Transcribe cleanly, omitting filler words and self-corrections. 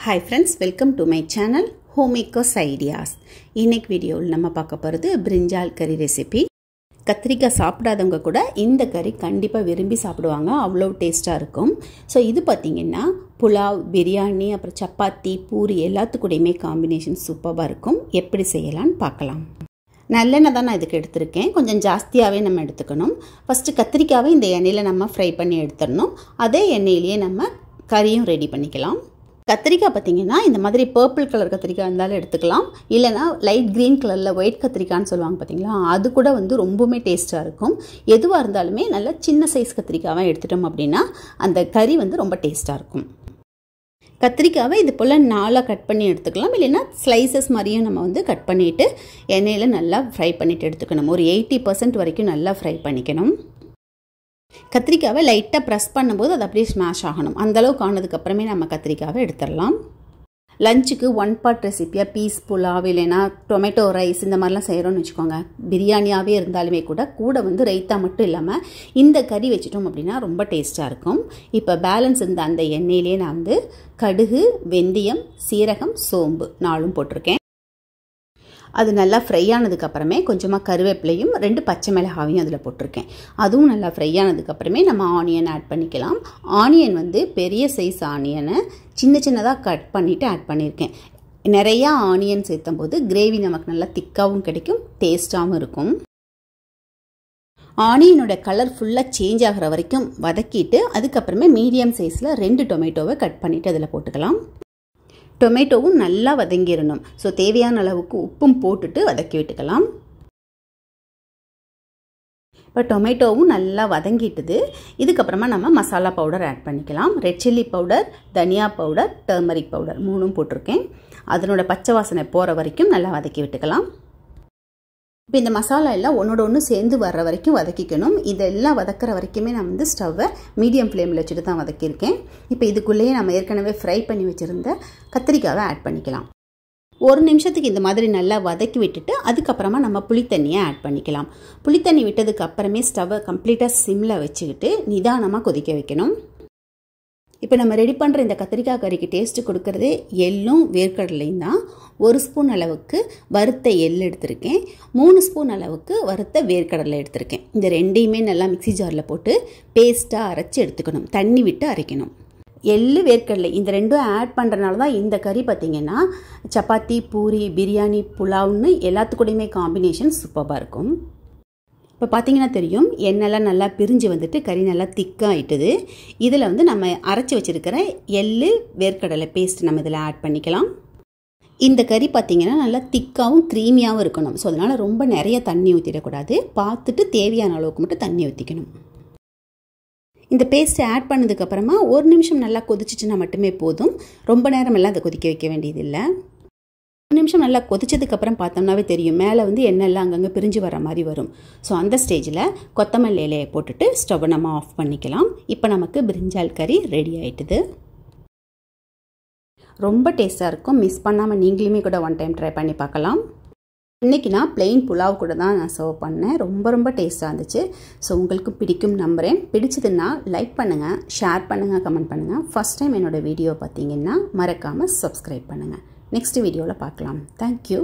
Hi friends, welcome to my channel Homemakers Ideas. இன்னைக்கு வீடியோவில் நம்ம பார்க்க போகிறது பிரிஞ்சால் கறி ரெசிபி. கத்திரிக்காய் சாப்பிடாதவங்க கூட இந்த கறி கண்டிப்பாக விரும்பி சாப்பிடுவாங்க, அவ்வளோ டேஸ்ட்டாக இருக்கும். ஸோ இது பார்த்திங்கன்னா புலாவ், பிரியாணி, அப்புறம் சப்பாத்தி, பூரி எல்லாத்துக்கூடையுமே காம்பினேஷன் சூப்பராக இருக்கும். எப்படி செய்யலான்னு பார்க்கலாம். நல்லெண்ணெய் தான் நான் இதுக்கு எடுத்திருக்கேன், கொஞ்சம் ஜாஸ்தியாகவே நம்ம எடுத்துக்கணும். ஃபஸ்ட்டு கத்திரிக்காவை இந்த எண்ணெயில் நம்ம ஃப்ரை பண்ணி எடுத்துடணும். அதே எண்ணெயிலேயே நம்ம கறியும் ரெடி பண்ணிக்கலாம். கத்திரிக்காய் பார்த்திங்கன்னா இந்த மாதிரி பர்பிள் கலர் கத்திரிக்காய் இருந்தாலும் எடுத்துக்கலாம், இல்லைனா லைட் க்ரீன் கலரில் ஒயிட் கத்திரிக்காய்னு சொல்லுவாங்க பார்த்திங்களா, அது கூட வந்து ரொம்பவுமே டேஸ்ட்டாக இருக்கும். எதுவாக இருந்தாலுமே நல்ல சின்ன சைஸ் கத்திரிக்காவை எடுத்துட்டோம் அப்படின்னா அந்த கறி வந்து ரொம்ப டேஸ்ட்டாக இருக்கும். கத்திரிக்காவை இது போல் 4 கட் பண்ணி எடுத்துக்கலாம், இல்லைன்னா ஸ்லைசஸ் மாதிரியும் நம்ம வந்து கட் பண்ணிவிட்டு எண்ணெயில் நல்லா ஃப்ரை பண்ணிவிட்டு எடுத்துக்கணும். ஒரு 80% வரைக்கும் நல்லா ஃப்ரை பண்ணிக்கணும். கத்திரிக்காவை லைட்டாக ப்ரெஸ் பண்ணும்போது அது அப்படியே ஸ்மாஷ் ஆகணும். அந்தளவுக்கு ஆனதுக்கப்புறமே நம்ம கத்திரிக்காவை எடுத்துடலாம். லஞ்சுக்கு 1 பார்ட் ரெசிப்பியாக பீஸ் புலாவ் இல்லைன்னா டொமேட்டோ ரைஸ் இந்த மாதிரிலாம் செய்கிறோன்னு வச்சுக்கோங்க. பிரியாணியாகவே இருந்தாலுமே கூட வந்து ரைத்தா மட்டும் இல்லாமல் இந்த கறி வச்சுட்டோம் அப்படின்னா ரொம்ப டேஸ்ட்டாக இருக்கும். இப்போ பேலன்ஸ் இருந்த அந்த எண்ணெயிலே நான் வந்து கடுகு, வெந்தயம், சீரகம், சோம்பு 4 போட்டிருக்கேன். அது நல்லா ஃப்ரை ஆனதுக்கப்புறமே கொஞ்சமாக கருவேப்பிலையும் 2 பச்சை மிளகாவையும் அதில் போட்டிருக்கேன். அதுவும் நல்லா ஃப்ரை ஆனதுக்கப்புறமே நம்ம ஆனியன் ஆட் பண்ணிக்கலாம். ஆனியன் வந்து பெரிய சைஸ் ஆனியனை சின்ன சின்னதாக கட் பண்ணிவிட்டு ஆட் பண்ணியிருக்கேன். நிறையா ஆனியன் சேர்த்தும் போது கிரேவி நமக்கு நல்லா திக்காகவும் கிடைக்கும், டேஸ்ட்டாகவும் இருக்கும். ஆனியனோட கலர் ஃபுல்லாக சேஞ்ச் ஆகிற வரைக்கும் வதக்கிட்டு அதுக்கப்புறமே மீடியம் சைஸில் 2 டொமேட்டோவை கட் பண்ணிவிட்டு அதில் போட்டுக்கலாம். டொமேட்டோவும் நல்லா வதங்கிடணும். ஸோ தேவையான அளவுக்கு உப்பும் போட்டுட்டு வதக்கி விட்டுக்கலாம். இப்போ டொமேட்டோவும் நல்லா வதங்கிட்டுது. இதுக்கப்புறமா நம்ம மசாலா பவுடர் ஆட் பண்ணிக்கலாம். ரெட் சில்லி பவுடர், தனியா பவுடர், டர்மரிக் பவுடர் 3 போட்டிருக்கேன். அதனோட பச்சை வாசனை போகிற வரைக்கும் நல்லா வதக்கி விட்டுக்கலாம். இப்போ இந்த மசாலா எல்லாம் ஒன்றோட ஒன்று சேர்ந்து வர்ற வரைக்கும் வதக்கிக்கணும். இதெல்லாம் வதக்கிற வரைக்குமே நான் வந்து ஸ்டவ்வை மீடியம் ஃப்ளேமில் வச்சுட்டு தான் வதக்கியிருக்கேன். இப்போ இதுக்குள்ளேயே நம்ம ஏற்கனவே ஃப்ரை பண்ணி வச்சுருந்த கத்திரிக்காவை ஆட் பண்ணிக்கலாம். 1 நிமிஷத்துக்கு இந்த மாதிரி நல்லா வதக்கி விட்டுட்டு அதுக்கப்புறமா நம்ம புளித்தண்ணியை ஆட் பண்ணிக்கலாம். புளித்தண்ணி விட்டதுக்கு அப்புறமே ஸ்டவ்வை கம்ப்ளீட்டாக சிம்மில் வச்சுக்கிட்டு நிதானமாக கொதிக்க வைக்கணும். இப்போ நம்ம ரெடி பண்ணுற இந்த கத்திரிக்காய் கறிக்கு டேஸ்ட்டு கொடுக்குறதே எள்ளும் வேர்க்கடலையும் தான். 1 ஸ்பூன் அளவுக்கு வறுத்த எள் எடுத்திருக்கேன், 3 ஸ்பூன் அளவுக்கு வறுத்த வேர்க்கடலை எடுத்திருக்கேன். இந்த ரெண்டையுமே நல்லா மிக்ஸி ஜாரில் போட்டு பேஸ்ட்டாக அரைச்சி எடுத்துக்கணும், தண்ணி விட்டு அரைக்கணும். எள்ளு வேர்க்கடலை இந்த ரெண்டும் ஆட் பண்ணுறனால தான் இந்த கறி பார்த்திங்கன்னா சப்பாத்தி, பூரி, பிரியாணி, புலாவ்னு எல்லாத்துக்கூடையுமே காம்பினேஷன் சூப்பராக இருக்கும். இப்போ பார்த்திங்கன்னா தெரியும், எண்ணெய்லாம் நல்லா பிரிஞ்சு வந்துட்டு கறி நல்லா திக்காகிட்டுது. இதில் வந்து நம்ம அரைச்சி வச்சுருக்கிற எள்ளு வேர்க்கடலை பேஸ்ட் நம்ம இதில் ஆட் பண்ணிக்கலாம். இந்த கறி பார்த்திங்கன்னா நல்லா திக்காகவும் க்ரீமியாகவும் இருக்கணும். ஸோ அதனால் ரொம்ப நிறைய தண்ணி ஊற்றிடக்கூடாது, பார்த்துட்டு தேவையான அளவுக்கு மட்டும் தண்ணி ஊற்றிக்கணும். இந்த பேஸ்ட்டை ஆட் பண்ணதுக்கப்புறமா 1 நிமிஷம் நல்லா கொதிச்சிச்சுன்னா மட்டுமே போதும். ரொம்ப நேரம் எல்லாம் அதை கொதிக்க வைக்க வேண்டியதில்லை. 1 நிமிஷம் நல்லா கொதிச்சதுக்கப்புறம் பார்த்தோம்னாவே தெரியும், மேலே வந்து எண்ணெய்லாம் அங்கங்கே பிரிஞ்சு வர மாதிரி வரும். ஸோ அந்த ஸ்டேஜில் கொத்தமல்லி இலையை போட்டுட்டு ஸ்டவ்வை நம்ம ஆஃப் பண்ணிக்கலாம். இப்போ நமக்கு பிரிஞ்சால் கறி ரெடி ஆகிட்டுது. ரொம்ப டேஸ்ட்டாக இருக்கும், மிஸ் பண்ணாமல் நீங்களுமே கூட 1 டைம் ட்ரை பண்ணி பார்க்கலாம். இன்றைக்கி நான் பிளெயின் புலாவ் கூட தான் நான் சர்வ் பண்ணேன். ரொம்ப டேஸ்ட்டாக இருந்துச்சு. ஸோ உங்களுக்கு பிடிக்கும் நம்புகிறேன். பிடிச்சதுன்னா லைக் பண்ணுங்கள், ஷேர் பண்ணுங்கள், கமெண்ட் பண்ணுங்கள். ஃபஸ்ட் டைம் என்னோடய வீடியோ பார்த்தீங்கன்னா மறக்காமல் சப்ஸ்கிரைப் பண்ணுங்கள். நெக்ஸ்ட் வீடியோவில் பார்க்கலாம். தேங்க்யூ.